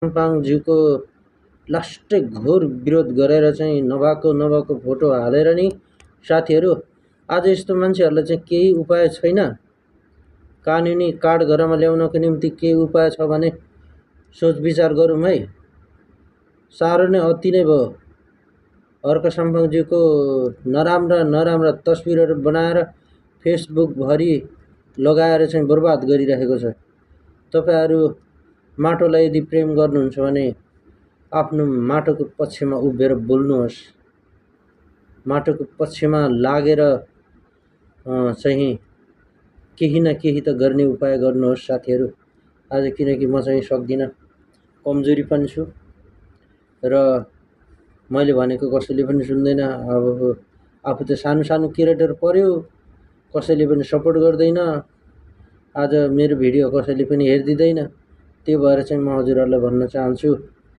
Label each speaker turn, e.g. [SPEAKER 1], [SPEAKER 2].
[SPEAKER 1] पाङज्यूको लास्टै घोर विरोध गरेर चाहिँ नभएको फोटो हालेर नि साथीहरू आज यस्तो मान्छेहरूलाई चाहिँ केही उपाय छैन, कानुनी काठ घरमा ल्याउनको निम्ति केही उपाय छ भने सोच विचार गरौँ है। साह्रो नै अति नै भयो। अर्क साम्पाङज्यूको नराम्रा तस्बिरहरू बनाएर फेसबुकभरि लगाएर चाहिँ बर्बाद गरिरहेको छ। तपाईहरू माटोलाई यदि प्रेम गर्नुहुन्छ भने आफ्नो माटोको पक्षमा उभिएर बोल्नुहोस्, माटोको पक्षमा लागेर चाहिँ केही न केही त गर्ने उपाय गर्नुहोस् साथीहरू। आज किनकि म चाहिँ सक्दिनँ, कमजोरी पनि छु र मैले भनेको कसैले पनि सुन्दैन। अब आफू त सानो क्यारेक्टर पर्यो, कसैले पनि सपोर्ट गर्दैन। आज मेरो भिडियो कसैले पनि हेरिदिँदैन। त्यो भएर चाहिँ म हजुरहरूलाई भन्न चाहन्छु